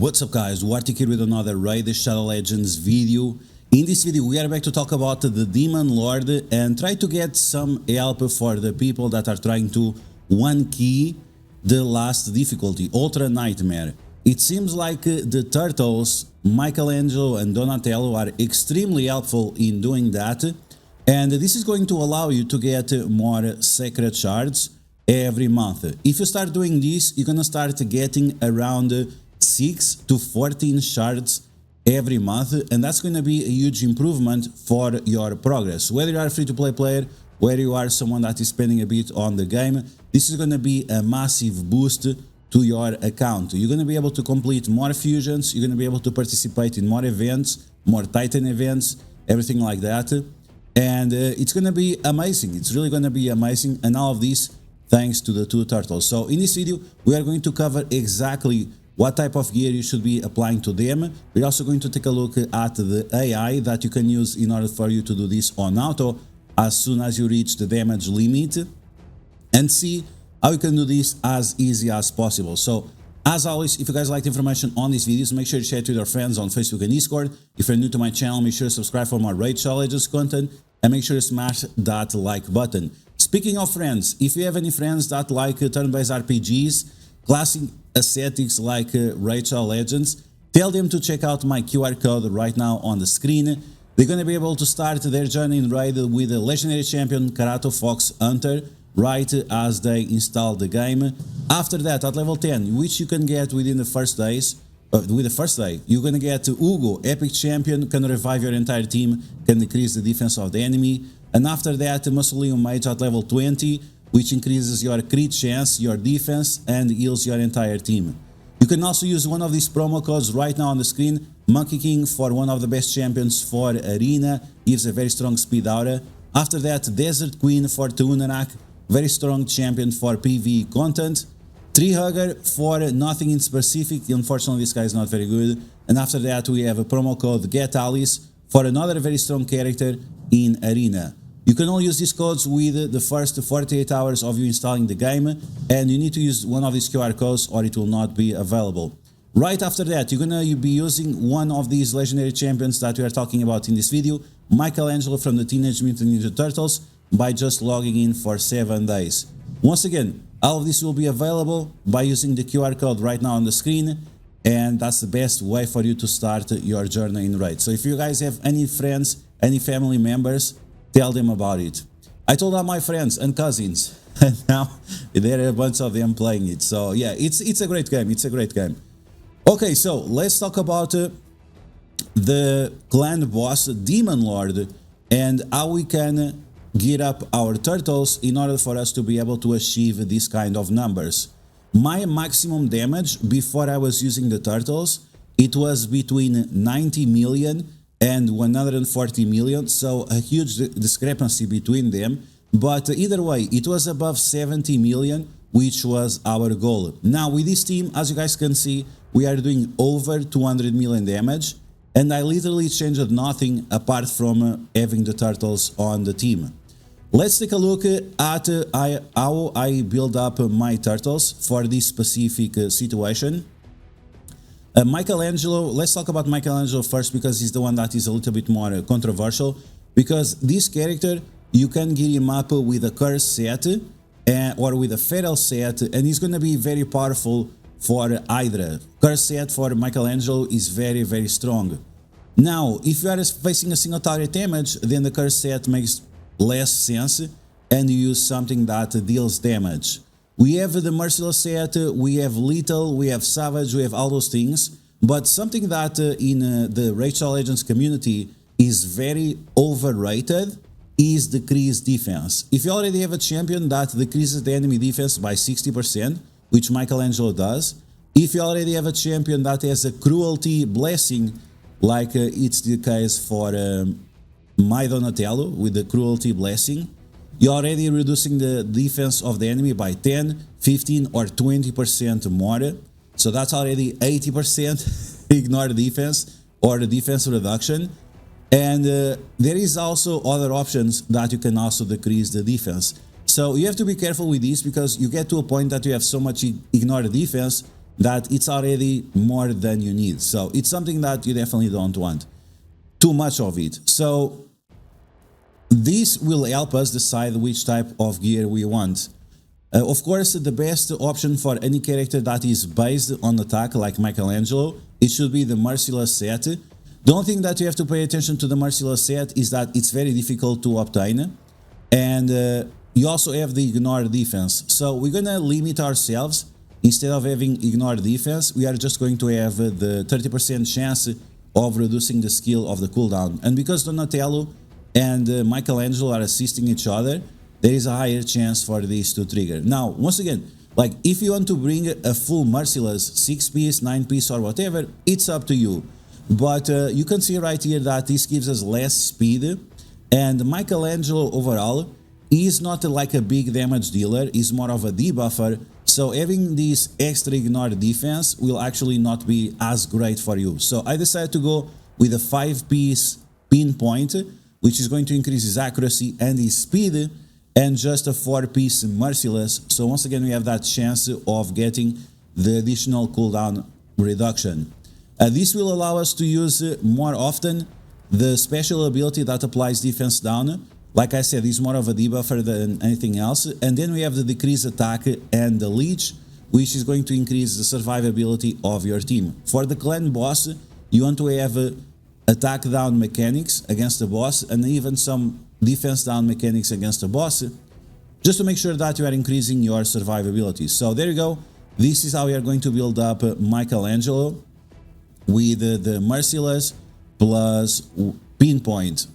What's up guys, DuArktik here with another Raid the Shadow Legends video. In this video we are back to talk about the Demon Lord and try to get some help for the people that are trying to one key the last difficulty, Ultra Nightmare. It seems like the turtles, Michelangelo and Donatello are extremely helpful in doing that, and this is going to allow you to get more sacred shards every month. If you start doing this, you're gonna start getting around 6 to 14 shards every month, and that's going to be a huge improvement for your progress. Whether you are a free-to-play player, whether you are someone that is spending a bit on the game, this is going to be a massive boost to your account. You're going to be able to complete more fusions, you're going to be able to participate in more events, more Titan events, everything like that, and it's going to be amazing. It's really going to be amazing, and all of this thanks to the two turtles. So in this video we are going to cover exactly what type of gear you should be applying to them. We're also going to take a look at the AI that you can use in order for you to do this on auto as soon as you reach the damage limit, and see how you can do this as easy as possible. So as always, if you guys liked information on these videos, make sure to share it with your friends on Facebook and Discord. If you're new to my channel, make sure to subscribe for more Raid Shadow Legends content, and make sure to smash that like button. Speaking of friends, if you have any friends that like turn-based RPGs, classic aesthetics like Raid Shadow Legends, tell them to check out my QR code right now on the screen. They're going to be able to start their journey in Raid with the legendary champion Karato Foxhunter right as they install the game. After that, at level 10, which you can get within the first days, with the first day, you're going to get Uugo, epic champion, can revive your entire team, can decrease the defense of the enemy. And after that, Mausoleum Mage at level 20, which increases your crit chance, your defense, and heals your entire team. You can also use one of these promo codes right now on the screen, MONKEYKING, for one of the best champions for Arena, gives a very strong speed aura. After that, Desert Queen for duarktikhq, very strong champion for PvE content. Tree Hugger for nothing in specific, unfortunately this guy is not very good. And after that we have a promo code GETALICE for another very strong character in Arena. You can only use these codes with the first 48 hours of you installing the game, and you need to use one of these QR codes or it will not be available. Right after that, you're going to be using one of these legendary champions that we are talking about in this video, Michelangelo from the Teenage Mutant Ninja Turtles, by just logging in for 7 days. Once again, all of this will be available by using the QR code right now on the screen, and that's the best way for you to start your journey in Raid. So if you guys have any friends, any family members, tell them about it. I told all my friends and cousins, and now there are a bunch of them playing it. So yeah, it's a great game. It's a great game. Okay, so let's talk about the clan boss, Demon Lord, and how we can gear up our turtles in order for us to be able to achieve these kind of numbers. My maximum damage before I was using the turtles, it was between 90 million and 140 million, so a huge discrepancy between them, but either way it was above 70 million, which was our goal. Now with this team, as you guys can see, we are doing over 200 million damage, and I literally changed nothing apart from having the turtles on the team. Let's take a look at how I build up my turtles for this specific situation. Michelangelo, let's talk about Michelangelo first because he's the one that is a little bit more controversial, because this character, you can gear him up with a curse set or with a feral set, and he's going to be very powerful for Hydra. Curse set for Michelangelo is very, very strong. Now, if you are facing a single target damage, then the curse set makes less sense and you use something that deals damage. We have the Merciless set, we have Lethal, we have Savage, we have all those things, but something that in the Raid Shadow Legends community is very overrated is decreased defense. If you already have a champion that decreases the enemy defense by 60%, which Michelangelo does, if you already have a champion that has a cruelty blessing, like it's the case for my Donatello with the cruelty blessing, you're already reducing the defense of the enemy by 10, 15 or 20% more. So that's already 80% ignore defense or the defense reduction. And there is also other options that you can also decrease the defense. So you have to be careful with this, because you get to a point that you have so much ignore defense that it's already more than you need. So it's something that you definitely don't want too much of it. So this will help us decide which type of gear we want. Of course, the best option for any character that is based on attack, like Michelangelo, it should be the Merciless set. The only thing that you have to pay attention to the Merciless set is that it's very difficult to obtain, and you also have the Ignore defense. So we're gonna limit ourselves. Instead of having Ignore defense, we are just going to have the 30% chance of reducing the skill of the cooldown. And because Donatello and Michelangelo are assisting each other, there is a higher chance for these to trigger. Now, once again, like if you want to bring a full Merciless 6-piece, 9-piece or whatever, it's up to you. But you can see right here that this gives us less speed, and Michelangelo overall is not like a big damage dealer, is more of a debuffer, so having this extra Ignore defense will actually not be as great for you. So I decided to go with a 5-piece pinpoint, which is going to increase his accuracy and his speed, and just a 4-piece Merciless. So once again, we have that chance of getting the additional cooldown reduction. This will allow us to use more often the special ability that applies defense down. Like I said, it's more of a debuffer than anything else. And then we have the decrease attack and the leech, which is going to increase the survivability of your team. For the clan boss, you want to have attack down mechanics against the boss and even some defense down mechanics against the boss, just to make sure that you are increasing your survivability. So there you go. This is how we are going to build up Michelangelo with the Merciless plus pinpoint.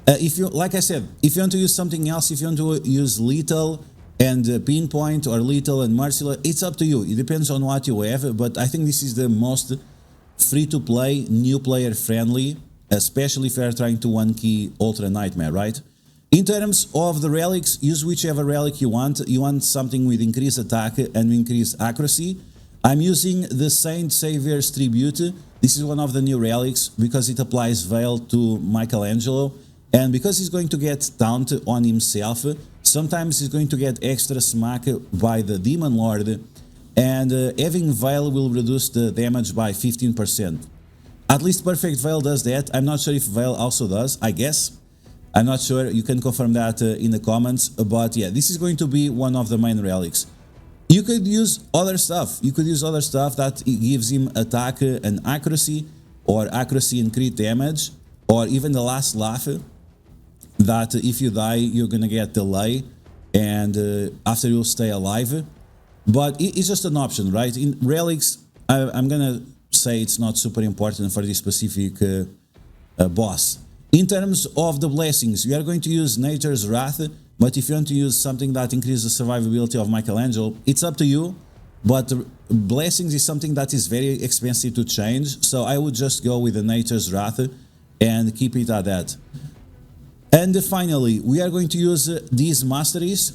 If you, like I said, if you want to use something else, if you want to use lethal and pinpoint or lethal and Merciless, it's up to you. It depends on what you have, but I think this is the most free-to-play, new player friendly, especially if you are trying to one key Ultra Nightmare, right? In terms of the relics, use whichever relic you want. You want something with increased attack and increased accuracy. I'm using the Saint Savior's Tribute. This is one of the new relics because it applies Veil to Michelangelo. And because he's going to get taunt on himself, sometimes he's going to get extra smack by the Demon Lord, and having Veil will reduce the damage by 15%. At least Perfect Veil does that. I'm not sure if Veil also does, I guess. I'm not sure, you can confirm that in the comments, but yeah, this is going to be one of the main relics. You could use other stuff. You could use other stuff that gives him attack and accuracy, or accuracy and crit damage, or even the last laugh, that if you die, you're gonna get delay, and after you'll stay alive. But it's just an option, right? In relics, I'm gonna say it's not super important for this specific boss. In terms of the blessings, we are going to use Nature's Wrath, but if you want to use something that increases the survivability of Michelangelo, it's up to you. But blessings is something that is very expensive to change, so I would just go with the Nature's Wrath and keep it at that. And finally, we are going to use these masteries.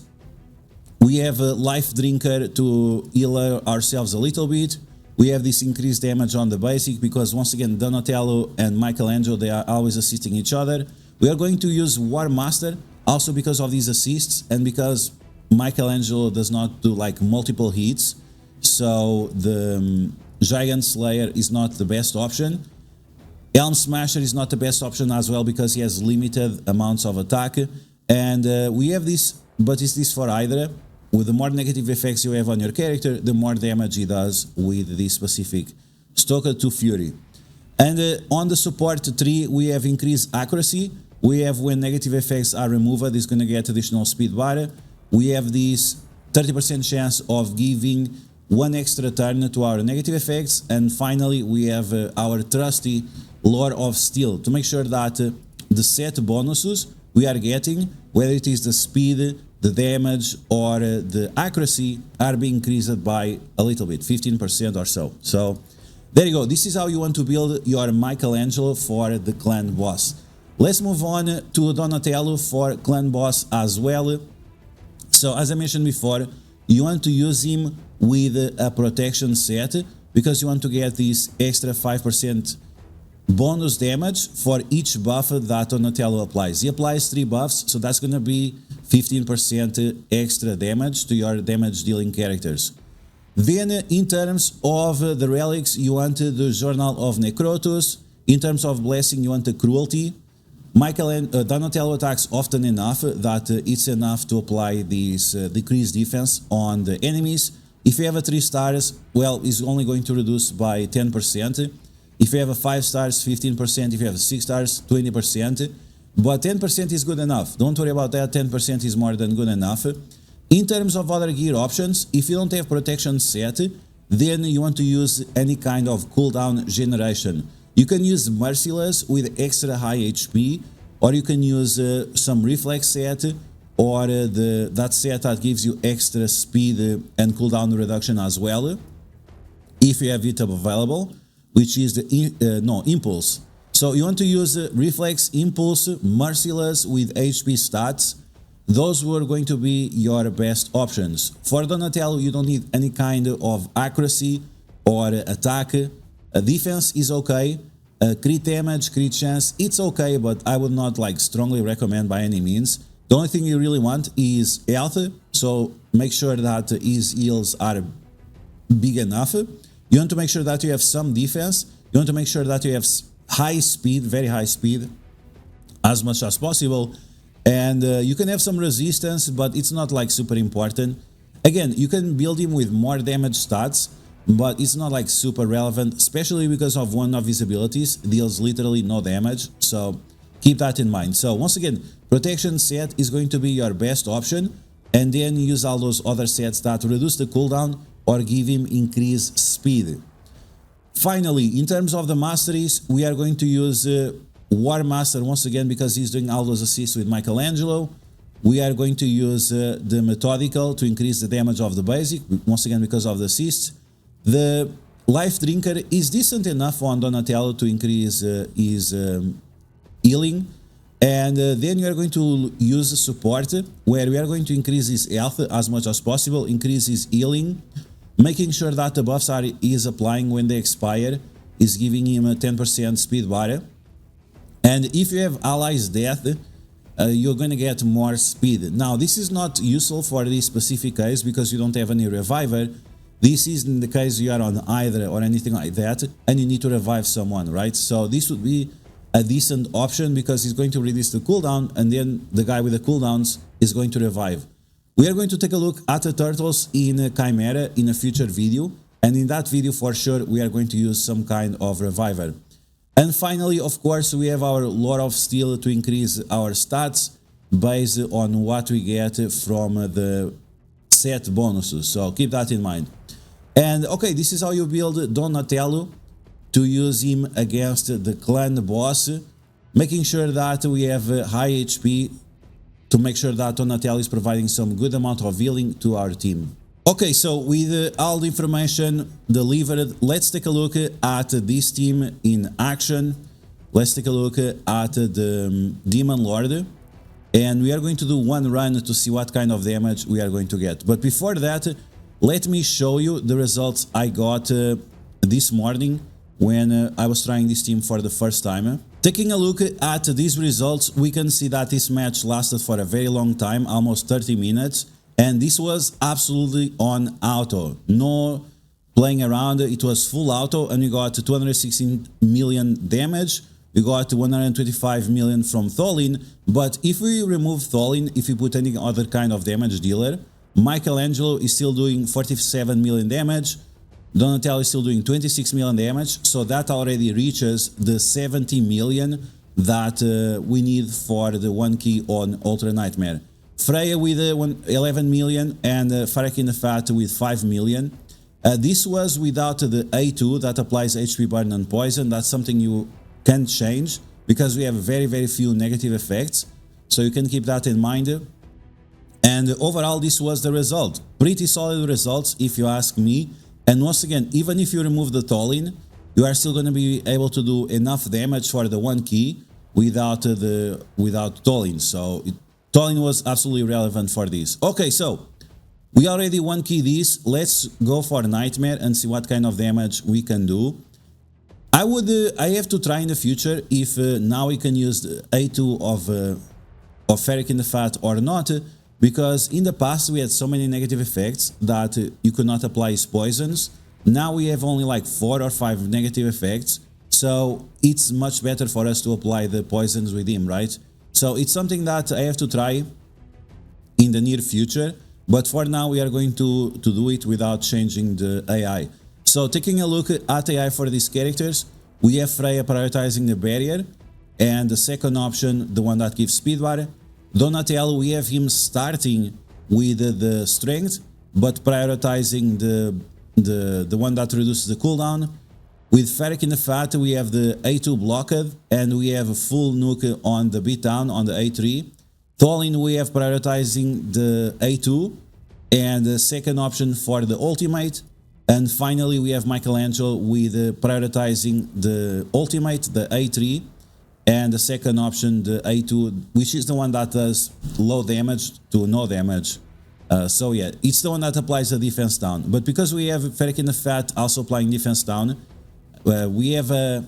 We have a Life Drinker to heal ourselves a little bit. We have this increased damage on the basic because once again, Donatello and Michelangelo, they are always assisting each other. We are going to use War Master also because of these assists and because Michelangelo does not do like multiple hits. So the Giant Slayer is not the best option. Helm Smasher is not the best option as well because he has limited amounts of attack. And we have this, but is this for Hydra? With the more negative effects you have on your character, the more damage he does with this specific Stoker to Fury. And on the support tree, we have increased accuracy. We have when negative effects are removed, it's going to get additional speed bar. We have this 30% chance of giving one extra turn to our negative effects. And finally, we have our trusty Lore of Steel to make sure that the set bonuses we are getting, whether it is the speed, the damage, or the accuracy, are being increased by a little bit, 15% or so. So there you go. This is how you want to build your Michelangelo for the clan boss. Let's move on to Donatello for clan boss as well. So as I mentioned before, you want to use him with a protection set because you want to get this extra 5% bonus damage for each buff that Donatello applies. He applies 3 buffs, so that's going to be 15% extra damage to your damage dealing characters. Then in terms of the relics, you want the Journal of Necrotus. In terms of blessing, you want the Cruelty. Donatello attacks often enough that it's enough to apply this decreased defense on the enemies. If you have a 3 stars, well, it's only going to reduce by 10%. If you have a 5 stars, 15%. If you have 6 stars, 20%. But 10% is good enough. Don't worry about that. 10% is more than good enough. In terms of other gear options, if you don't have protection set, then you want to use any kind of cooldown generation. You can use Merciless with extra high HP, or you can use some reflex set, or that set that gives you extra speed and cooldown reduction as well, if you have it available, which is the Impulse. So you want to use Reflex, Impulse, Merciless with HP stats. Those were going to be your best options. For Donatello, you don't need any kind of accuracy or attack. Defense is okay. Crit damage, crit chance, it's okay, but I would not strongly recommend by any means. The only thing you really want is health, so make sure that his heals are big enough. You want to make sure that you have some defense. You want to make sure that you have high speed, very high speed, as much as possible. And you can have some resistance, but it's not super important. Again, you can build him with more damage stats, but it's not super relevant, especially because of one of his abilities deals literally no damage. So keep that in mind. So once again, protection set is going to be your best option, and then use all those other sets that reduce the cooldown or give him increased speed. Finally, in terms of the masteries, we are going to use War Master once again because he's doing all those assists with Michelangelo. We are going to use the Methodical to increase the damage of the basic, once again because of the assists. The Life Drinker is decent enough on Donatello to increase his healing. And then you are going to use support, where we are going to increase his health as much as possible, increase his healing, making sure that the buffs he is applying when they expire is giving him a 10% speed bar. And if you have allies death, you're going to get more speed. Now, this is not useful for this specific case because you don't have any reviver. This is in the case you are on Hydra or anything like that, and you need to revive someone, right? So this would be a decent option because it's going to reduce the cooldown, and then the guy with the cooldowns is going to revive. We are going to take a look at the turtles in Chimera in a future video, and in that video for sure we are going to use some kind of reviver. And finally, of course, we have our Lord of Steel to increase our stats based on what we get from the set bonuses, so keep that in mind. And okay, this is how you build Donatello to use him against the clan boss, making sure that we have high HP to make sure that Donatello is providing some good amount of healing to our team. Okay, so with all the information delivered, let's take a look at this team in action. Let's take a look at the Demon Lord, and we are going to do one run to see what kind of damage we are going to get. But before that, let me show you the results I got this morning when I was trying this team for the first time. Taking a look at these results, we can see that this match lasted for a very long time, almost 30 minutes. And this was absolutely on auto, no playing around, it was full auto, and we got 216 million damage, we got 125 million from Tholin, but if we remove Tholin, if we put any other kind of damage dealer, Michelangelo is still doing 47 million damage, Donatello is still doing 26 million damage, so that already reaches the 70 million that we need for the 1 key on Ultra Nightmare. Freya with 11 million and Farrak in the Fat with 5 million. This was without the A2 that applies HP burn and poison. That's something you can change because we have very few negative effects. So you can keep that in mind. And overall, this was the result. Pretty solid results if you ask me. And once again, even if you remove the Tholin, you are still going to be able to do enough damage for the 1 key without Tholin. So Tholin was absolutely relevant for this. Okay, so we already 1 key this. Let's go for Nightmare and see what kind of damage we can do. I have to try in the future if now we can use the A2 of Farrak in the Fat or not, because in the past we had so many negative effects that you could not apply his poisons. Now we have only like 4 or 5 negative effects, so it's much better for us to apply the poisons with him, right? So it's something that I have to try in the near future, but for now we are going to do it without changing the AI. So taking a look at AI for these characters, we have Freya prioritizing the barrier, and the second option, the one that gives speed bar. Donatello, we have him starting with the strength, but prioritizing the one that reduces the cooldown. With Ferric in the Fat, we have the A2 blocked, and we have a full nuke on the beatdown on the A3. Tholin, we have prioritizing the A2, and the second option for the ultimate. And finally, we have Michelangelo with prioritizing the ultimate, the A3, and the second option, the A2, which is the one that does low damage to no damage. So yeah, it's the one that applies the defense down. But because we have Ferric in the Fat also applying defense down, we have a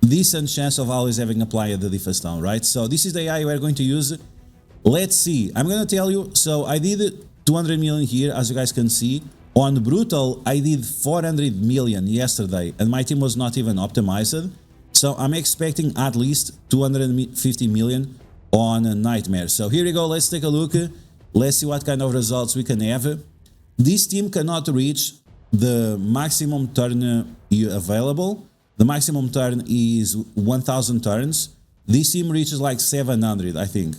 decent chance of always having applied the defense down, right? So this is the AI we're going to use. Let's see. I'm going to tell you, so I did 200 million here, as you guys can see. On Brutal, I did 400 million yesterday, and my team was not even optimized. So I'm expecting at least 250 million on Nightmare. So here we go, let's take a look. Let's see what kind of results we can have. This team cannot reach the maximum turn available. The maximum turn is 1000 turns. This team reaches like 700, I think.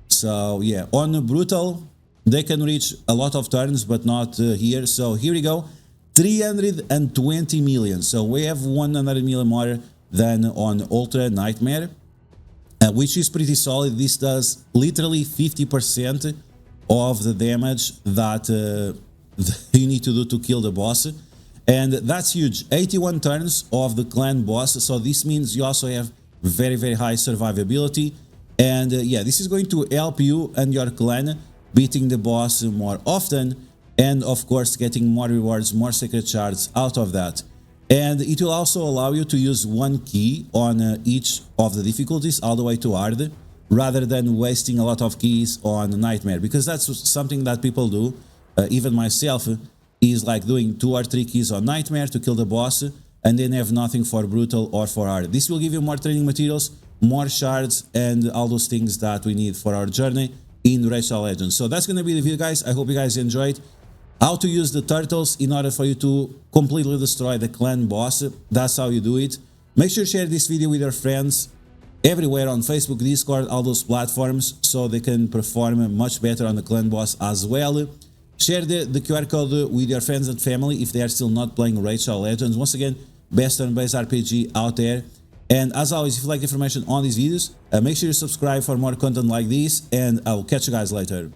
So yeah, on Brutal, they can reach a lot of turns, but not here. So here we go, 320 million. So we have 100 million more than on Ultra Nightmare, which is pretty solid. This does literally 50% of the damage that you need to do to kill the boss. And that's huge. 81 turns of the clan boss. So this means you also have very, very high survivability. And yeah, this is going to help you and your clan beating the boss more often, and of course getting more rewards, more secret shards out of that. And it will also allow you to use one key on each of the difficulties all the way to hard, rather than wasting a lot of keys on Nightmare, because that's something that people do, even myself, is like doing 2 or 3 keys on Nightmare to kill the boss and then have nothing for Brutal or for hard. This will give you more training materials, more shards, and all those things that we need for our journey in Racial Legends. So that's going to be the video, guys. I hope you guys enjoyed how to use the turtles in order for you to completely destroy the clan boss. That's how you do it. Make sure to share this video with your friends everywhere on Facebook, Discord, all those platforms, so they can perform much better on the clan boss as well. Share the QR code with your friends and family if they are still not playing Racial Legends. Once again, best turn-based RPG out there. And as always, if you like the information on these videos, make sure you subscribe for more content like this, and I will catch you guys later.